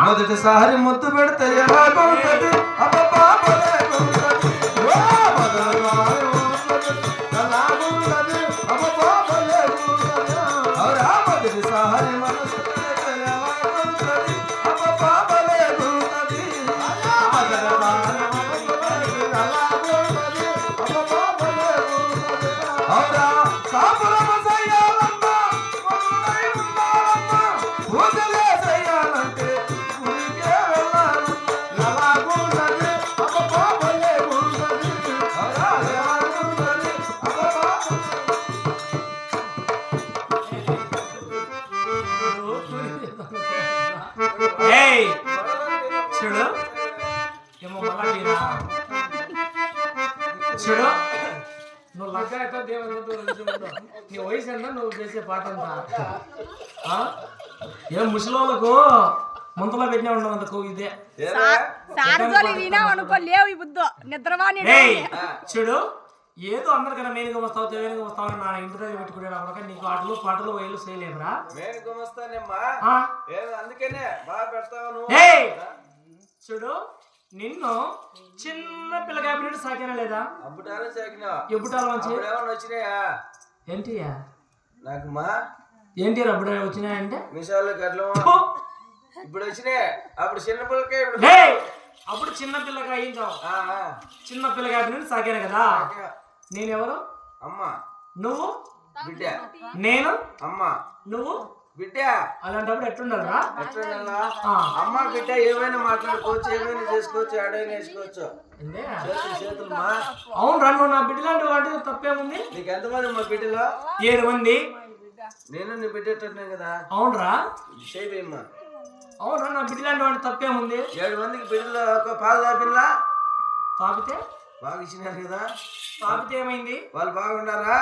మొదటిసారి ముద్దు పెడితే ఎలాగుంటది మొదటిసారి మనసు చూడు ఏమో చూడు నువ్వు లగ్గాయితో దేవుడు నీ వయసు అన్నా నువ్వు చేసే పాట అంతా ఏం ముసలోళ్ళకు ముంతలో పెట్టినా ఉండవు ఇదే చూడు ఏదో అందరికన్నా మేలుగా వస్తావు తెలియగా వస్తావు నా ఇంటి దగ్గర పెట్టుకునేది అక్కడ నీకు ఆటలు పాటలు వయలు చేయలేదురా చూడు నిన్ను చిన్న పిల్లగా సాకినా లేదా ఎప్పుటాలు వచ్చినాయా ఏంటియా నాకు మా ఏంటి అప్పుడు వచ్చినాయంటే ఇప్పుడు వచ్చినాయి అప్పుడు చిన్న పిల్లకాయ అప్పుడు చిన్న పిల్లగా అయించావు చిన్న పిల్లగా సాకాను కదా నేనెవరు అమ్మ నువ్వు బిడ్డ నేను అమ్మ నువ్వు బిడ్డ అలాంటప్పుడు ఎట్లుండాలరా అమ్మ బిడ్డ ఏమైనా మాట్లాడుకోవచ్చు ఏమైనా చేసుకోవచ్చు ఆడైనా వేసుకోవచ్చు చేతులు మా అవును రా నువ్వు నా బిడ్డలాంటి వాటి తప్పేముంది నీకు ఎంతమంది మా బిడ్డలో 7 మంది నేను నీ బిడ్డేటట్టున్నాయి కదా అవునరా చేయమ్మా అవునా నా బిడ్డలాంటి వాటి తప్పేముంది 7 మందికి బిడ్డలో ఒక పాలు తాపిల్లా తాపితే బాగా ఇచ్చినారు కదా తాపితే ఏమైంది వాళ్ళు బాగున్నారా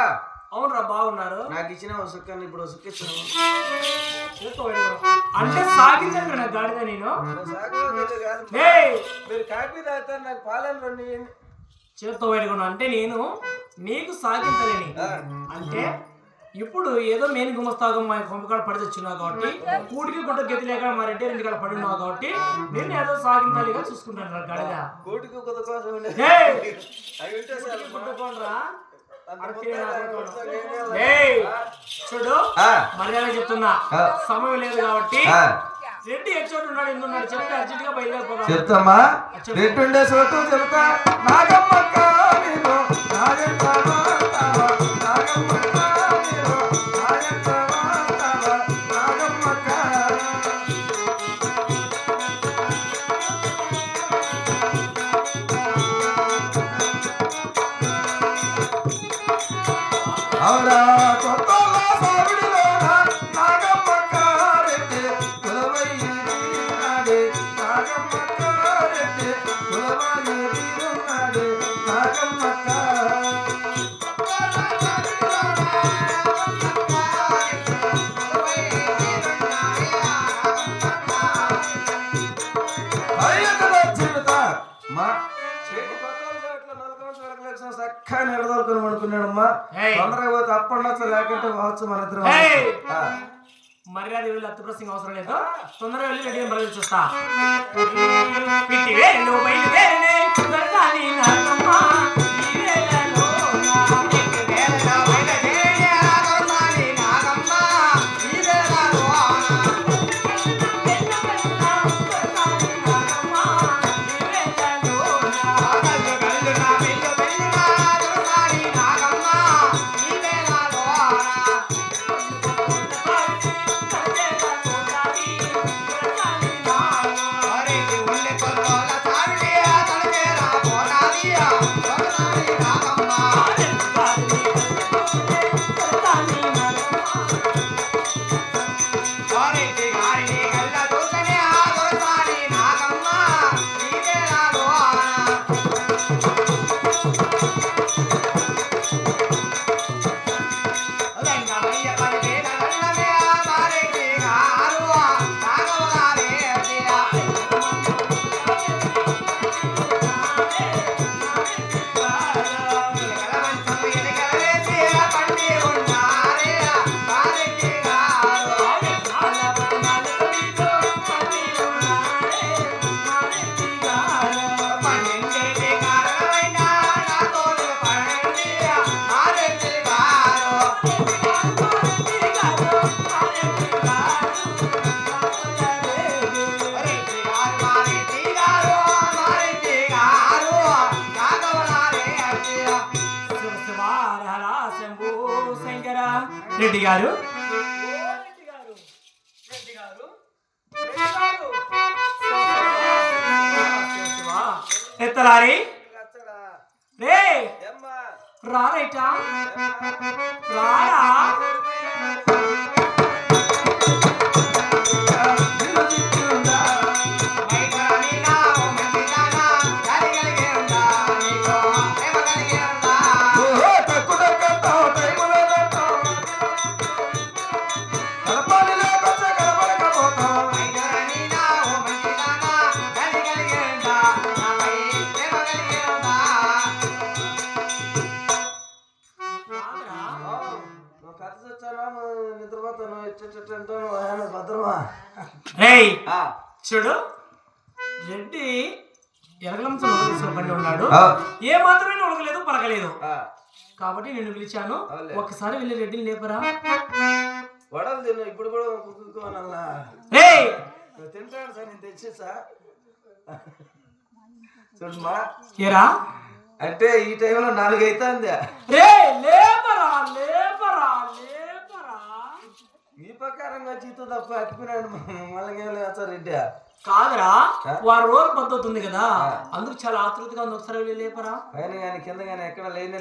అవునరా బాగున్నారు నాకు ఇచ్చిన సుఖాన్ని ఇప్పుడు సుఖిస్తాను అంటే సాగించాను నా గాడిద నేను మీరు కాఫీ తాగుతారు నాకు పాలను 2 చేత్తో పెట్టుకున్నా అంటే నేను నీకు సాగించలేని అంటే ఇప్పుడు ఏదో నేను గుమస్తాగా మా కొంపకాడ పడి వచ్చినావు కాబట్టి కూటికి గుట్ట గతి లేక మా రెడ్డి ఇంటి కాడ పడి ఉన్నావు కాబట్టి నేను ఏదో సాగించాలిగా చూసుకుంటాను గడిగా కూటికి గుట్ట కోసం చూడు మర్యాద చెప్తున్నా సమయం లేదు కాబట్టి రెడ్డి ఎచ్చోటు ఉన్నాడు ఎందున్నాడు చెప్తే అర్జెంట్ గా బయలుదేరిపోతాం చెప్తామా రెడ్డి ఉండే చోటు చెప్తా నాగమ్మక్క అవురా కొత్త చక్కగా నిలదొలుకొని అనుకున్నాడమ్మా తొందరగా పోతే అప్పండొచ్చు లేకుంటే పోవచ్చు మన ఇద్దరు మర్యాద వెళ్ళి అత్తుప్రసింగ్ అవసరం లేదు తొందరగా వెళ్ళి రెడీ బయలు చూస్తా Bye. రెడ్డి గారు ఎత్తలారి రే రారైటా రారా భద్రమా రేయ్ చూడు రెడ్డి ఎరగలంతో పడి ఉన్నాడు ఏ మాత్రమే ఉడకలేదు పలకలేదు కాబట్టి నేను పిలిచాను ఒక్కసారి వెళ్ళి రెడ్డిని లేపరా వడలు తిన్నా ఇప్పుడు కూడా రేయ్ తింటాడు సార్ నేను తెచ్చేసా చూడమ్మా ఏరా అంటే ఈ టైంలో 4 అవుతుంది రే లేపరా లేపరా లేపరా ఈ ప్రకారంగా జీతం తప్ప అట్టిపోయినాడు మళ్ళీ సార్ రెడ్డి కాదురా వారు రోజు పద్ధతుంది కదా అందుకు చాలా ఆతృతగా ఉంది ఒకసారి వెళ్ళి లేపరా పైన కానీ కింద కానీ ఎక్కడ లేని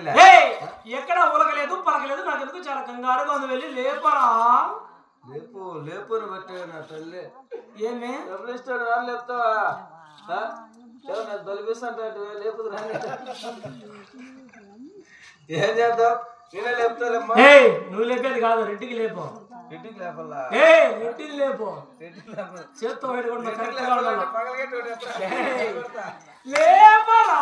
ఎక్కడ ఉలకలేదు పలకలేదు నాకు ఎందుకు చాలా కంగారుగా ఉంది వెళ్ళి లేపరా లేపు లేపుని పెట్టాడు నా తల్లి ఏమే డబ్బులు ఇస్తాడు రాని లేపుతావా బలిపిస్తాంటే లేపుదు రాని ఏం చేద్దాం నేనే లేపుతాలేమ్మా నువ్వు లేపేది కాదు రెడ్డికి లేపు రెడ్డికి లేపల్లా రెడ్డికి లేపు చేత్తో లేపరా